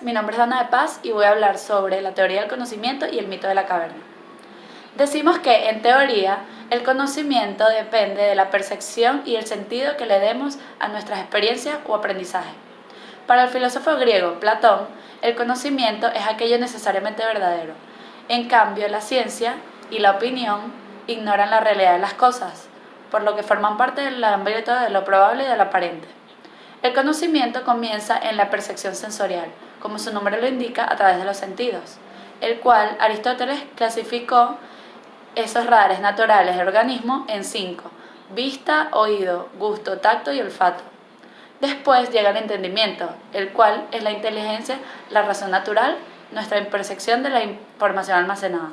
días, mi nombre es Dana de Paz y voy a hablar sobre la teoría del conocimiento y el mito de la caverna. Decimos que, en teoría, el conocimiento depende de la percepción y el sentido que le demos a nuestras experiencias o aprendizaje. Para el filósofo griego Platón, el conocimiento es aquello necesariamente verdadero. En cambio, la ciencia y la opinión ignoran la realidad de las cosas, por lo que forman parte del ámbito de lo probable y de lo aparente. El conocimiento comienza en la percepción sensorial, como su nombre lo indica, a través de los sentidos, el cual Aristóteles clasificó esos radares naturales del organismo en 5: vista, oído, gusto, tacto y olfato. Después llega el entendimiento, el cual es la inteligencia, la razón natural, nuestra percepción de la información almacenada.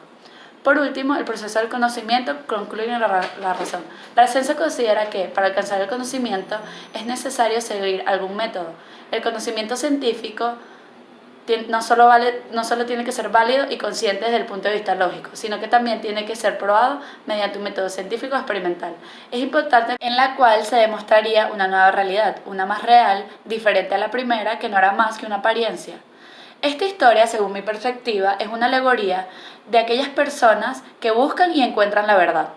Por último, el proceso del conocimiento concluye en la razón. La ciencia considera que, para alcanzar el conocimiento, es necesario seguir algún método. El conocimiento científico no solo tiene que ser válido y consciente desde el punto de vista lógico, sino que también tiene que ser probado mediante un método científico experimental. Es importante, en la cual se demostraría una nueva realidad, una más real, diferente a la primera, que no era más que una apariencia. Esta historia, según mi perspectiva, es una alegoría de aquellas personas que buscan y encuentran la verdad.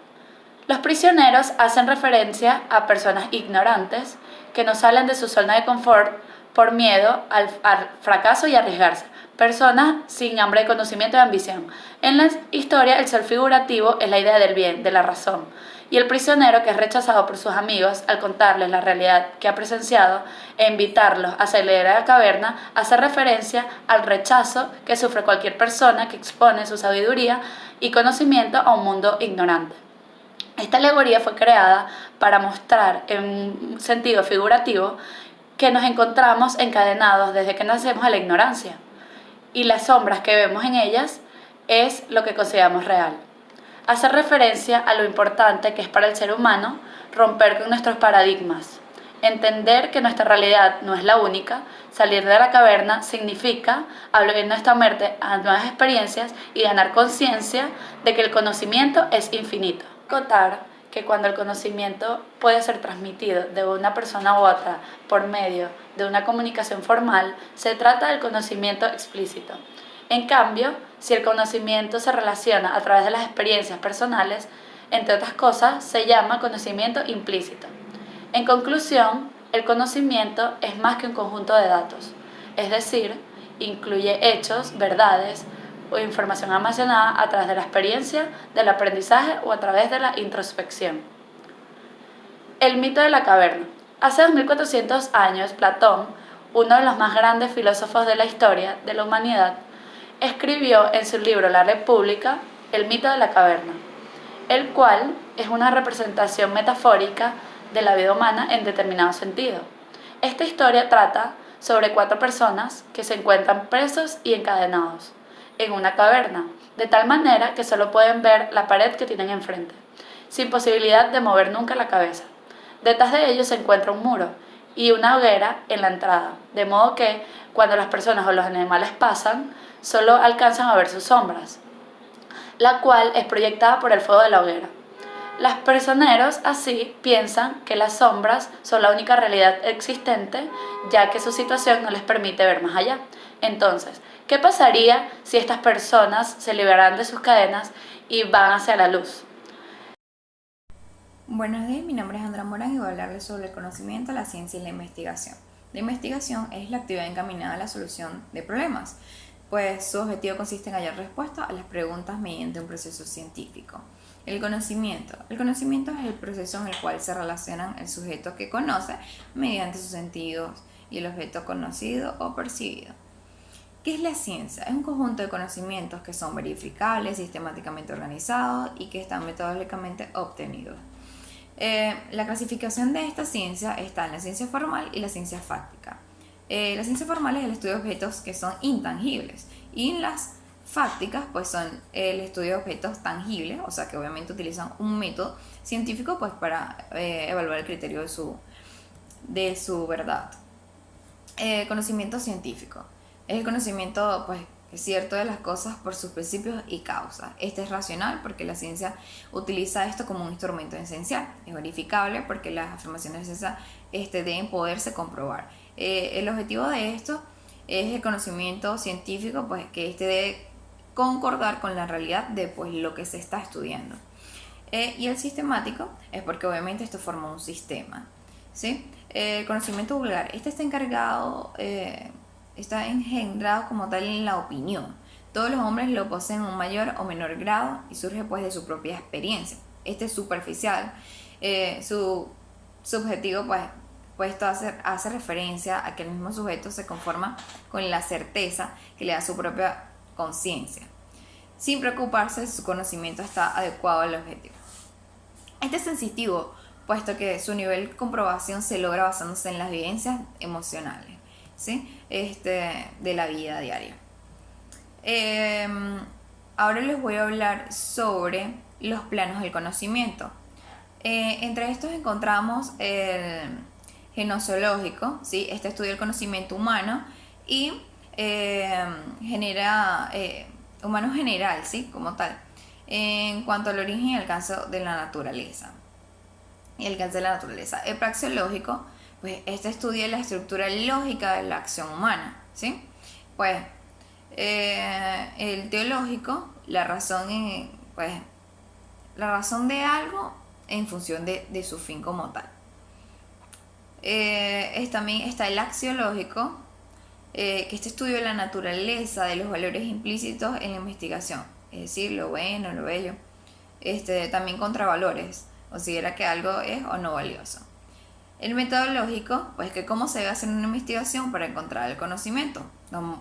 Los prisioneros hacen referencia a personas ignorantes que no salen de su zona de confort por miedo al fracaso y arriesgarse, personas sin hambre de conocimiento y ambición. En la historia, el ser figurativo es la idea del bien, de la razón, y el prisionero, que es rechazado por sus amigos al contarles la realidad que ha presenciado e invitarlos a salir a la caverna, hace referencia al rechazo que sufre cualquier persona que expone su sabiduría y conocimiento a un mundo ignorante. Esta alegoría fue creada para mostrar en un sentido figurativo que nos encontramos encadenados desde que nacemos a la ignorancia, y las sombras que vemos en ellas es lo que consideramos real. Hace referencia a lo importante que es para el ser humano romper con nuestros paradigmas, entender que nuestra realidad no es la única. Salir de la caverna significa abrir nuestra mente a nuevas experiencias y ganar conciencia de que el conocimiento es infinito. Contar que cuando el conocimiento puede ser transmitido de una persona u otra por medio de una comunicación formal, se trata del conocimiento explícito. En cambio, si el conocimiento se relaciona a través de las experiencias personales, entre otras cosas, se llama conocimiento implícito. En conclusión, el conocimiento es más que un conjunto de datos, es decir, incluye hechos, verdades o información almacenada a través de la experiencia, del aprendizaje o a través de la introspección. El mito de la caverna. Hace 2400 años, Platón, uno de los más grandes filósofos de la historia de la humanidad, escribió en su libro La República el mito de la caverna, el cual es una representación metafórica de la vida humana en determinado sentido. Esta historia trata sobre 4 personas que se encuentran presos y encadenados en una caverna, de tal manera que solo pueden ver la pared que tienen enfrente, sin posibilidad de mover nunca la cabeza. Detrás de ellos se encuentra un muro y una hoguera en la entrada, de modo que, cuando las personas o los animales pasan, solo alcanzan a ver sus sombras, la cual es proyectada por el fuego de la hoguera. Los prisioneros así piensan que las sombras son la única realidad existente, ya que su situación no les permite ver más allá. Entonces, ¿qué pasaría si estas personas se liberaran de sus cadenas y van hacia la luz? Buenos días, mi nombre es Andra Morán y voy a hablarles sobre el conocimiento, la ciencia y la investigación. La investigación es la actividad encaminada a la solución de problemas, pues su objetivo consiste en hallar respuestas a las preguntas mediante un proceso científico. El conocimiento es el proceso en el cual se relacionan el sujeto que conoce mediante sus sentidos y el objeto conocido o percibido. ¿Qué es la ciencia? Es un conjunto de conocimientos que son verificables, sistemáticamente organizados y que están metodológicamente obtenidos. La clasificación de esta ciencia está en la ciencia formal y la ciencia fáctica. La ciencia formal es el estudio de objetos que son intangibles, y en las fácticas pues son el estudio de objetos tangibles, o sea que obviamente utilizan un método científico pues para evaluar el criterio de su verdad. Conocimiento científico es el conocimiento pues cierto de las cosas por sus principios y causas. Este es racional porque la ciencia utiliza esto como un instrumento esencial. Es verificable porque las afirmaciones de ciencia deben poderse comprobar. El objetivo de esto es el conocimiento científico, pues que este debe concordar con la realidad de pues lo que se está estudiando. Y el sistemático es porque obviamente esto forma un sistema, ¿sí? El conocimiento vulgar, este está encargado, está engendrado como tal en la opinión. Todos los hombres lo poseen en un mayor o menor grado y surge pues de su propia experiencia. Este es superficial, su subjetivo pues esto hace referencia a que el mismo sujeto se conforma con la certeza que le da su propia conciencia, sin preocuparse si su conocimiento está adecuado al objetivo. Este es sensitivo, puesto que su nivel de comprobación se logra basándose en las vivencias emocionales, ¿sí? De la vida diaria. Ahora les voy a hablar sobre los planos del conocimiento. Entre estos encontramos el genozoológico, ¿sí? Este estudia el conocimiento humano y humano general, ¿sí? Como tal, en cuanto al origen y alcance de la naturaleza. El praxeológico, pues este estudia la estructura lógica de la acción humana, ¿sí? Pues el teológico, la razón de algo en función de su fin como tal. También está el axiológico, que este estudio de la naturaleza, de los valores implícitos en la investigación, es decir, lo bueno, lo bello. También contravalores, considera que algo es o no valioso. El metodológico, pues que cómo se debe hacer una investigación para encontrar el conocimiento,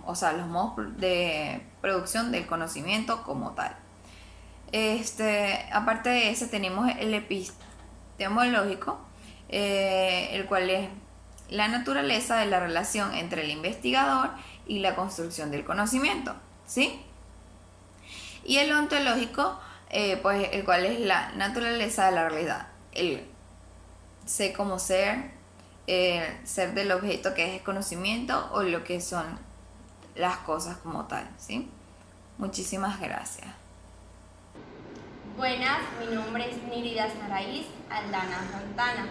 o sea, los modos de producción del conocimiento como tal. Aparte de ese tenemos el epistemológico, el cual es la naturaleza de la relación entre el investigador y la construcción del conocimiento, ¿sí? Y el ontológico, pues el cual es la naturaleza de la realidad, el ser como ser, ser del objeto que es el conocimiento o lo que son las cosas como tal, ¿sí? Muchísimas gracias. Buenas, mi nombre es Nírida Saraís Aldana Santana.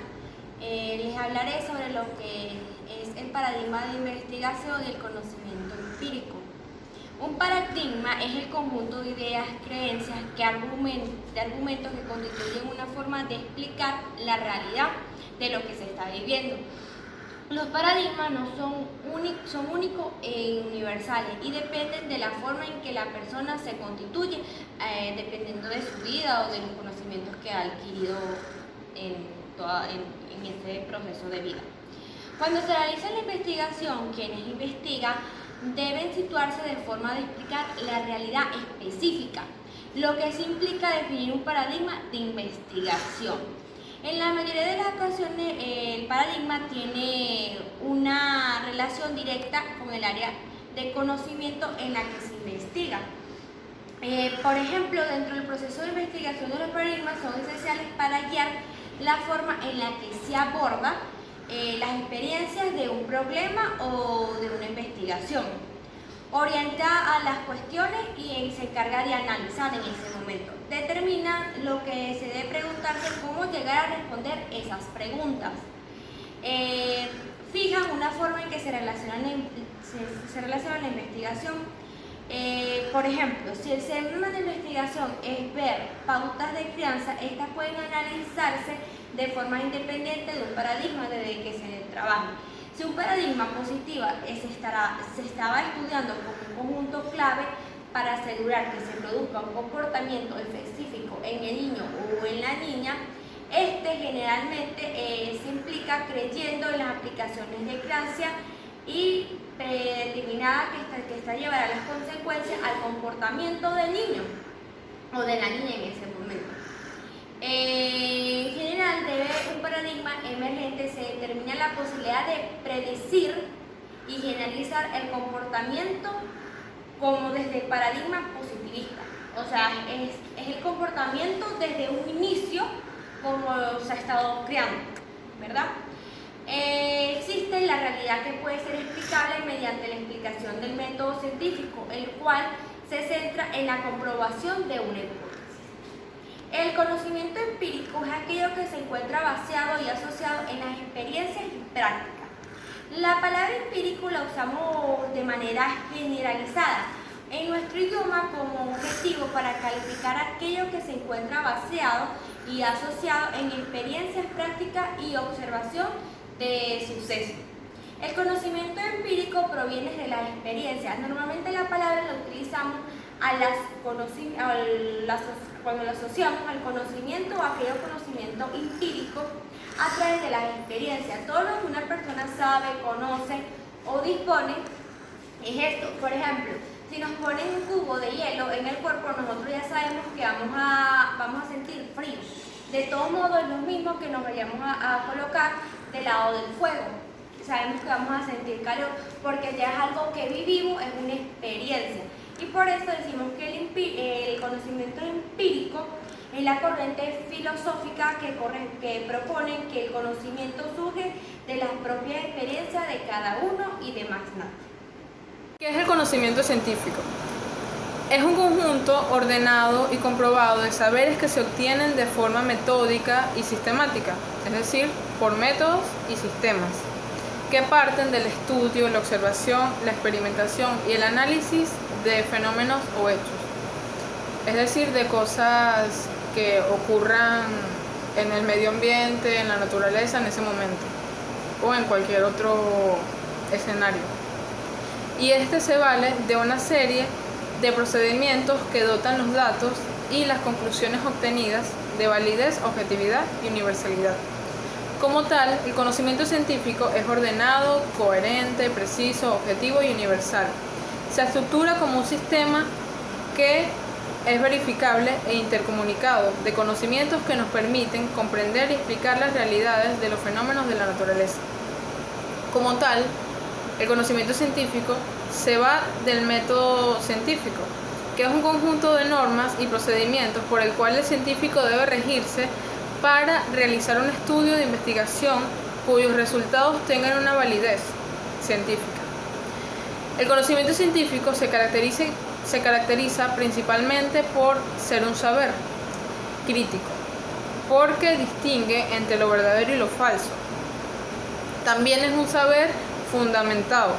Les hablaré sobre lo que es el paradigma de investigación y el conocimiento empírico. Un paradigma es el conjunto de ideas, creencias, argumentos que constituyen una forma de explicar la realidad de lo que se está viviendo. Los paradigmas no son únicos e universales y dependen de la forma en que la persona se constituye, dependiendo de su vida o de los conocimientos que ha adquirido en ese proceso de vida. Cuando se realiza la investigación, quienes investigan deben situarse de forma de explicar la realidad específica, lo que se implica definir un paradigma de investigación. En la mayoría de las ocasiones, el paradigma tiene una relación directa con el área de conocimiento en la que se investiga. Por ejemplo, dentro del proceso de investigación de los paradigmas son esenciales para guiar la forma en la que se aborda las experiencias de un problema o de una investigación. Orienta a las cuestiones y se encarga de analizar en ese momento. Determina lo que se debe preguntarse, cómo llegar a responder esas preguntas. Fijan una forma en que se relaciona la investigación. Por ejemplo, si el tema de investigación es ver pautas de crianza, estas pueden analizarse de forma independiente de un paradigma desde que se trabaja. Si un paradigma positivo se estaba estudiando como un conjunto clave para asegurar que se produzca un comportamiento específico en el niño o en la niña, generalmente se implica creyendo en las aplicaciones de crianza y predeterminada que esta llevará las consecuencias al comportamiento del niño o de la niña en ese momento. En general, un paradigma emergente se determina la posibilidad de predecir y generalizar el comportamiento como desde el paradigma positivista. O sea, es el comportamiento desde un inicio como se ha estado creando, ¿verdad? Existe la realidad que puede ser explicable mediante la explicación del método científico, el cual se centra en la comprobación de una hipótesis. El conocimiento empírico es aquello que se encuentra basado y asociado en las experiencias y prácticas. La palabra empírico la usamos de manera generalizada en nuestro idioma como objetivo para calificar aquello que se encuentra baseado y asociado en experiencias prácticas y observación de sucesos. El conocimiento empírico proviene de las experiencias. Normalmente la palabra la utilizamos cuando la asociamos al conocimiento o aquello conocimiento empírico a través de las experiencias. Todo lo que una persona sabe, conoce o dispone es esto. Por ejemplo, si nos ponen un cubo de hielo en el cuerpo, nosotros ya sabemos que vamos a sentir frío. De todo modo, es lo mismo que nos vayamos a colocar del lado del fuego. Sabemos que vamos a sentir calor porque ya es algo que vivimos, es una experiencia. Y por eso decimos que el conocimiento empírico es la corriente filosófica que propone que el conocimiento surge de las propias experiencias de cada uno y de más nada. ¿Qué es el conocimiento científico? Es un conjunto ordenado y comprobado de saberes que se obtienen de forma metódica y sistemática, es decir, por métodos y sistemas, que parten del estudio, la observación, la experimentación y el análisis de fenómenos o hechos, es decir, de cosas que ocurran en el medio ambiente, en la naturaleza en ese momento o en cualquier otro escenario. Y este se vale de una serie de procedimientos que dotan los datos y las conclusiones obtenidas de validez, objetividad y universalidad. Como tal, el conocimiento científico es ordenado, coherente, preciso, objetivo y universal. Se estructura como un sistema que es verificable e intercomunicado de conocimientos que nos permiten comprender y explicar las realidades de los fenómenos de la naturaleza. Como tal, el conocimiento científico se va del método científico, que es un conjunto de normas y procedimientos por el cual el científico debe regirse para realizar un estudio de investigación cuyos resultados tengan una validez científica. El conocimiento científico se caracteriza principalmente por ser un saber crítico, porque distingue entre lo verdadero y lo falso. También es un saber fundamentado,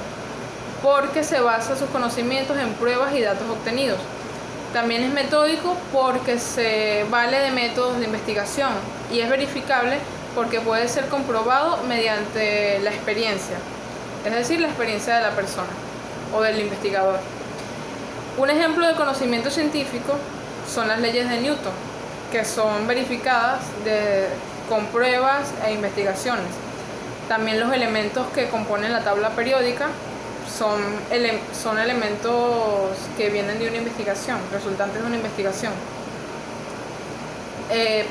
porque se basa sus conocimientos en pruebas y datos obtenidos. También es metódico porque se vale de métodos de investigación y es verificable porque puede ser comprobado mediante la experiencia, es decir, la experiencia de la persona o del investigador. Un ejemplo de conocimiento científico son las leyes de Newton, que son verificadas con pruebas e investigaciones. También los elementos que componen la tabla periódica son elementos que vienen de una investigación, resultantes de una investigación.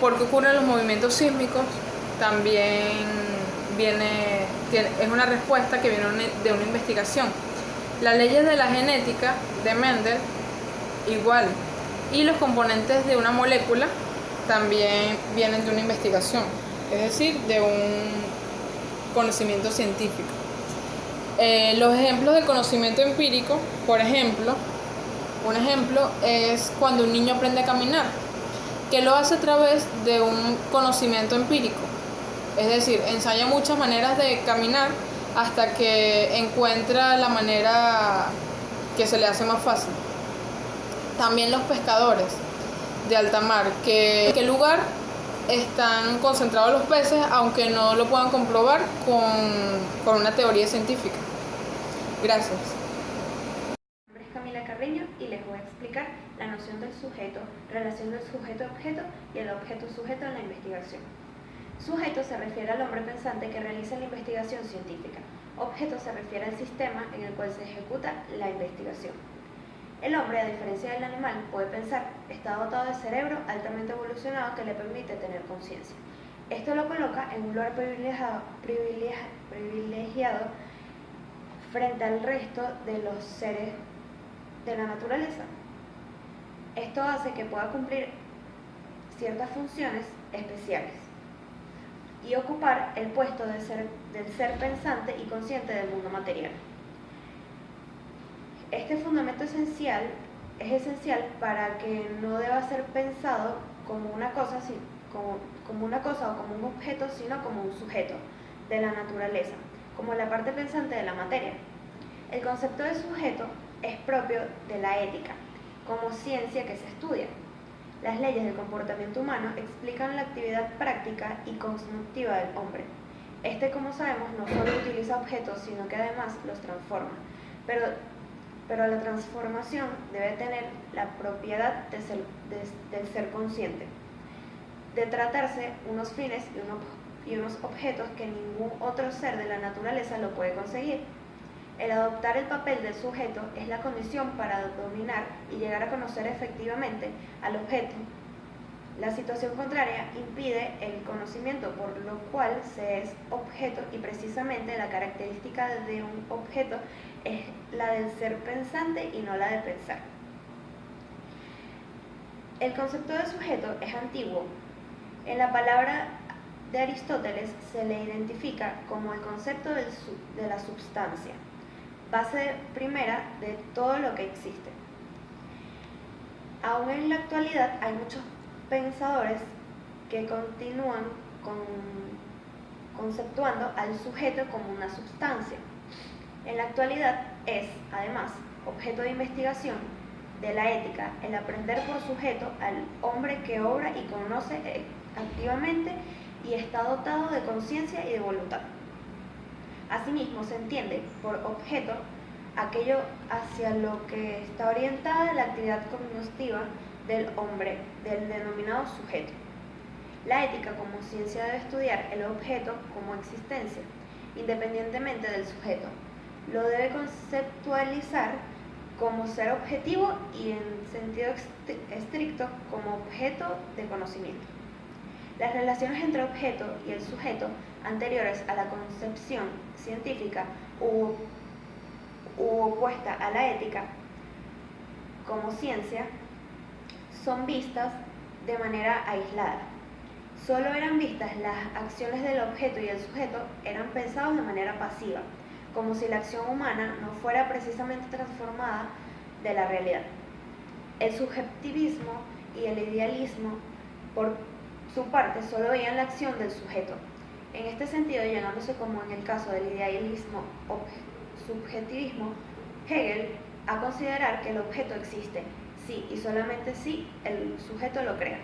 ¿Por qué ocurren los movimientos sísmicos? También es una respuesta que viene de una investigación. Las leyes de la genética de Mendel, igual. Y los componentes de una molécula también vienen de una investigación, es decir, de un conocimiento científico. Los ejemplos de conocimiento empírico, por ejemplo, un ejemplo es cuando un niño aprende a caminar, que lo hace a través de un conocimiento empírico, es decir, ensaya muchas maneras de caminar hasta que encuentra la manera que se le hace más fácil. También los pescadores de alta mar, que en qué lugar están concentrados los peces, aunque no lo puedan comprobar con una teoría científica. Gracias. Mi nombre es Camila Carreño y les voy a explicar la noción del sujeto, relación del sujeto-objeto y el objeto-sujeto en la investigación. Sujeto se refiere al hombre pensante que realiza la investigación científica. Objeto se refiere al sistema en el cual se ejecuta la investigación. El hombre, a diferencia del animal, puede pensar, está dotado de cerebro altamente evolucionado que le permite tener conciencia. Esto lo coloca en un lugar privilegiado frente al resto de los seres de la naturaleza. Esto hace que pueda cumplir ciertas funciones especiales y ocupar el puesto del ser pensante y consciente del mundo material. Este fundamento es esencial para que no deba ser pensado como una cosa o como un objeto, sino como un sujeto de la naturaleza, como la parte pensante de la materia. El concepto de sujeto es propio de la ética, como ciencia que se estudia. Las leyes del comportamiento humano explican la actividad práctica y cognitiva del hombre. Este, como sabemos, no solo utiliza objetos, sino que además los transforma. Pero la transformación debe tener la propiedad del ser consciente, de tratarse unos fines y unos objetos que ningún otro ser de la naturaleza lo puede conseguir. El adoptar el papel del sujeto es la condición para dominar y llegar a conocer efectivamente al objeto. La situación contraria impide el conocimiento, por lo cual se es objeto, y precisamente la característica de un objeto es la del ser pensante y no la de pensar. El concepto de sujeto es antiguo. En la palabra de Aristóteles se le identifica como el concepto de la substancia, base primera de todo lo que existe. Aún en la actualidad hay muchos pensadores que continúan conceptuando al sujeto como una substancia. En la actualidad es, además, objeto de investigación de la ética el aprender por sujeto al hombre que obra y conoce activamente y está dotado de conciencia y de voluntad. Asimismo, se entiende por objeto aquello hacia lo que está orientada la actividad cognitiva del hombre, del denominado sujeto. La ética como ciencia debe estudiar el objeto como existencia, independientemente del sujeto. Lo debe conceptualizar como ser objetivo y en sentido estricto como objeto de conocimiento. Las relaciones entre objeto y el sujeto anteriores a la concepción científica u opuesta a la ética como ciencia son vistas de manera aislada. Solo eran vistas las acciones del objeto y el sujeto eran pensados de manera pasiva, como si la acción humana no fuera precisamente transformada de la realidad. El subjetivismo y el idealismo, por su parte, solo veían la acción del sujeto. En este sentido, llegándose como en el caso del idealismo o subjetivismo, Hegel a considerar que el objeto existe, sí y solamente si el sujeto lo crea.